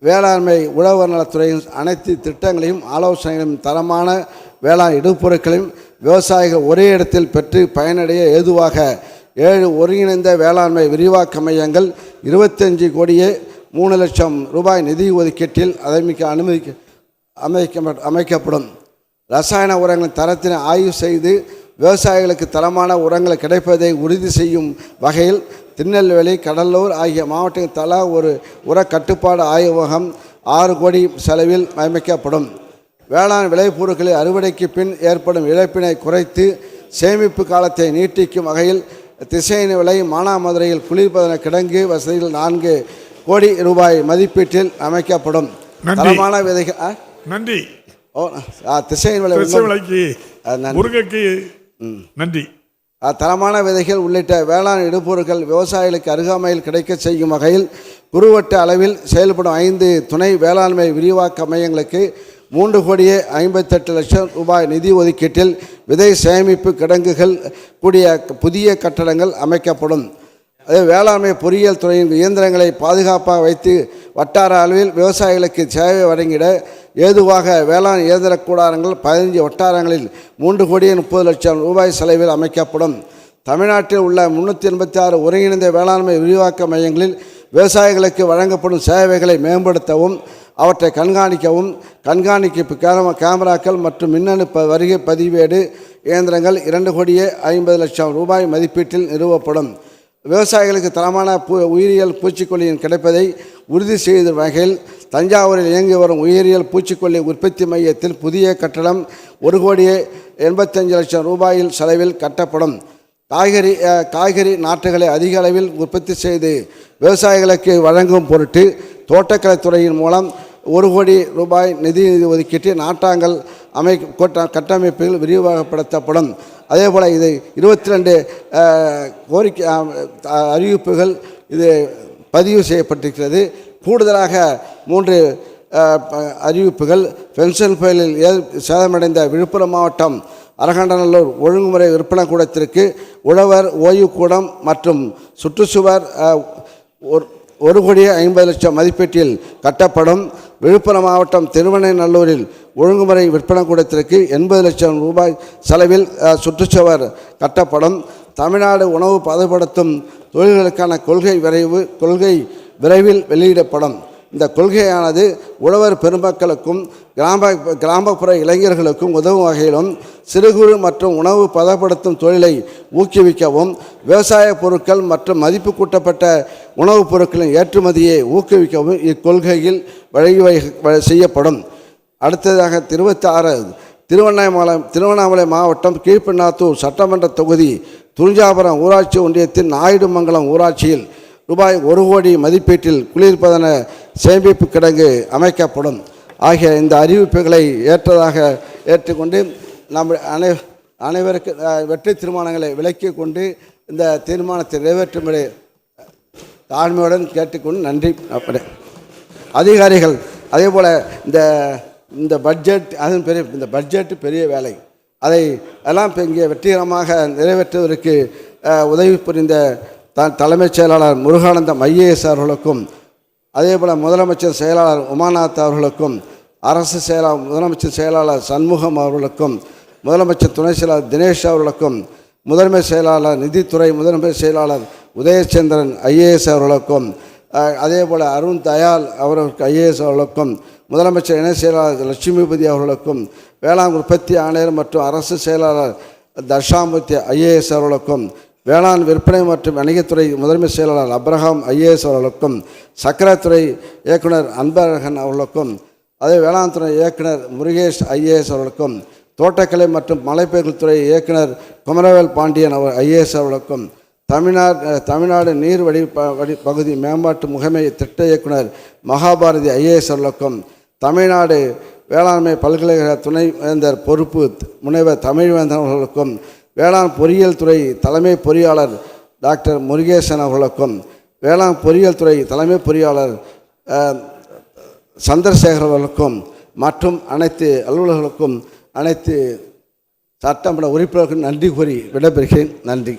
வேளாண்மை உழவர் நலத்துறையின் அனைத்து திட்டங்களையும் ஆலோசனைகளையும் தரமான வேளாண் இடுபொருட்களையும் விவசாயிகள் ஒரே இடத்தில் பெற்று பயனடைய ஏதுவாக 7 ஒருங்கிணைந்த வேளாண்மை விரிவாக்க மையங்கள் 25 கோடியே 3 லட்சம் ரூபாய் நிதி ஒதுக்கீட்டில் அமைக்கப்படும். ரசாயன உரங்களின் தரத்தினை ஆய்வு செய்து விவசாயிகளுக்கு தரமான உரங்கள் கிடைப்பதை உறுதி செய்யும் வகையில் திருநெல்வேலி, கடலூர் ஆகிய மாவட்டத்தில் தலா ஒரு உர கட்டுப்பாடு ஆய்வகம் 6 கோடி செலவில் அமைக்கப்படும். வேளாண் விளைபொருட்களில் அறுவடைக்கு பின் ஏற்படும் இழப்பினை குறைத்து சேமிப்பு காலத்தை நீட்டிக்கும் வகையில் திசையன் விலை மானாமதுரையில் குளிர்பதன கிடங்கு வசதியில் 4 கோடி ரூபாய் மதிப்பீட்டில் அமைக்கப்படும். தரமான விதைகள் நன்றி. திசையன் விலைக்கு நன்றி. தரமான விதைகள் உள்ளிட்ட வேளாண் இடுபொருட்கள் விவசாயிகளுக்கு அருகாமையில் கிடைக்க செய்யும் வகையில் குறுவட்ட அளவில் செயல்படும் 5 துணை வேளாண்மை விரிவாக்க மையங்களுக்கு 3 கோடியே 58 லட்சம் ரூபாய் நிதி ஒதுக்கீட்டில் விதை சேமிப்பு கிடங்குகள் கூடிய புதிய கட்டடங்கள் அமைக்கப்படும். அதே வேளாண்மை பொறியியல் துறையின் இயந்திரங்களை பாதுகாப்பாக வைத்து வட்டார அளவில் விவசாயிகளுக்கு சேவை வழங்கிட ஏதுவாக வேளாண் இயந்திர கூடாரங்கள் 15 வட்டாரங்களில் 3 கோடியே 30 லட்சம் ரூபாய் செலவில் அமைக்கப்படும். தமிழ்நாட்டில் உள்ள 386 ஒருங்கிணைந்த வேளாண்மை விரிவாக்க மையங்களில் விவசாயிகளுக்கு வழங்கப்படும் சேவைகளை மேம்படுத்தவும் அவற்றை கண்காணிக்கவும் கண்காணிப்பு கேமராக்கள் மற்றும் மின்னணு வருகை பதிவேடு இயந்திரங்கள் 2 கோடியே 50 லட்சம் ரூபாய் மதிப்பீட்டில் நிறுவப்படும். விவசாயிகளுக்கு தரமான உயிரியல் பூச்சிக்கொல்லியின் கிடைப்பதை உறுதி செய்த வகையில் தஞ்சாவூரில் இயங்கி வரும் உயிரியல் பூச்சிக்கொல்லி உற்பத்தி மையத்தில் புதிய கட்டடம் 1 கோடியே 85 லட்சம் ரூபாயில் செலவில் கட்டப்படும். காய்கறி நாற்றுகளை அதிக அளவில் உற்பத்தி செய்து விவசாயிகளுக்கு வழங்கும் பொருட்டு தோட்டக்கலைத்துறையின் மூலம் 1 கோடி ரூபாய் நிதி ஒதுக்கீட்டு நாட்டாங்கல் கட்டமைப்புகள் விரிவாகப்படுத்தப்படும். அதேபோல் இது 22 கோரிக்கை அறிவிப்புகள் இது பதிவு செய்யப்பட்டிருக்கிறது. கூடுதலாக 3 அறிவிப்புகள் பென்ஷன் புயலில் சேதமடைந்த விழுப்புரம் மாவட்டம் அரகண்டநல்லூர் ஒழுங்குமுறை விற்பனை கூடத்திற்கு உழவர் ஓய்வு கூடம் மற்றும் சுற்றுச்சுவர் 1 கோடியே 50 லட்சம் மதிப்பீட்டில் கட்டப்படும். விழுப்புரம் மாவட்டம் திருவண்ணைநல்லூரில் ஒழுங்குமுறை விற்பனை கூடத்திற்கு 80 லட்சம் ரூபாய் செலவில் சுற்றுச்சுவர் கட்டப்படும். தமிழ்நாடு உணவு பதப்படுத்தும் தொழில்களுக்கான கொள்கை விரைவில் வெளியிடப்படும். இந்த கொள்கையானது உழவர் பெருமக்களுக்கும் கிராமப்புற இளைஞர்களுக்கும் உதவும் வகையிலும் சிறு குறு மற்றும் உணவு பதப்படுத்தும் தொழிலை ஊக்குவிக்கவும் விவசாய பொருட்கள் மற்றும் மதிப்பு கூட்டப்பட்ட உணவுப் பொருட்களின் ஏற்றுமதியை ஊக்குவிக்கவும் இக்கொள்கையில் செய்யப்படும். அடுத்ததாக 26 திருவண்ணாமலை மாவட்டம் கீழ்பெண்ணாத்தூர் சட்டமன்ற தொகுதி துரிஞ்சாபுரம் ஊராட்சி ஒன்றியத்தின் நாயுடுமங்கலம் ஊராட்சியில் ரூபாய் 1 கோடி மதிப்பீட்டில் குளிர்பதன சேமிப்பு கிடங்கு அமைக்கப்படும். ஆகிய இந்த அறிவிப்புகளை ஏற்றுக்கொண்டு நம் அனைவருக்கு வெற்றி தீர்மானங்களை விலக்கி கொண்டு இந்த தீர்மானத்தை நிறைவேற்றும்படி தாழ்மையுடன் கேட்டுக்கொண்டு நன்றி. அதிகாரிகள் அதேபோல் இந்த பட்ஜெட் இந்த பட்ஜெட்டு பெரிய வேலை, அதை எல்லாம் இங்கே வெற்றிகரமாக நிறைவேற்றுவதற்கு உதவி புரிந்த தலைமைச் செயலாளர் முருகானந்தம் ஐஏஎஸ் அவர்களுக்கும் அதேபோல் முதலமைச்சர் செயலாளர் உமாநாத் அவர்களுக்கும் முதலமைச்சர் செயலாளர் சண்முகம் அவர்களுக்கும் முதலமைச்சர் துணை செயலாளர் தினேஷ் அவர்களுக்கும் முதன்மை செயலாளர் நிதித்துறை முதன்மை செயலாளர் உதயச்சந்திரன் ஐஏஎஸ் அவர்களுக்கும் அதேபோல் அருண் தயாள் அவர்களுக்கு ஐஏஎஸ் அவர்களுக்கும் முதலமைச்சர் இணை செயலாளர் லட்சுமிபதி அவர்களுக்கும் வேளாண் உற்பத்தி ஆணையர் மற்றும் அரசு செயலாளர் தர்ஷாமூர்த்தி ஐஏஎஸ் அவர்களுக்கும் வேளாண் விற்பனை மற்றும் வணிகத்துறை முதன்மை செயலாளர் அப்ரஹாம் ஐஏஎஸ் அவர்களுக்கும் சக்கரத்துறை இயக்குனர் அன்பழகன் அவர்களுக்கும் அதே வேளாண் துறை இயக்குனர் முருகேஷ் ஐஏஎஸ் அவர்களுக்கும் தோட்டக்கலை மற்றும் மலைப்பயிர்கள் துறை இயக்குனர் குமரவேல் பாண்டியன் ஐஏஎஸ் அவர்களுக்கும் தமிழ்நாடு நீர் பகுதி மேம்பாட்டு முகமை திட்ட இயக்குனர் மகாபாரதி ஐஏஎஸ் அவர்களுக்கும் தமிழ்நாடு வேளாண்மை பல்கலைக்கழக துணைவேந்தர் பொறுப்பு முனைவர் தமிழ்வேந்தன் அவர்களுக்கும் வேளாண் பொறியியல் துறை தலைமை பொறியாளர் டாக்டர் முருகேசன் அவர்களுக்கும் வேளாண் பொறியியல் துறை தலைமை பொறியாளர் சந்திரசேகர் அவர்களுக்கும் மற்றும் அனைத்து அலுவலர்களுக்கும் அனைத்து சட்டமன்ற உறுப்பினர்களுக்கும் நன்றி கூறி விடைபெறுகிறேன். நன்றி.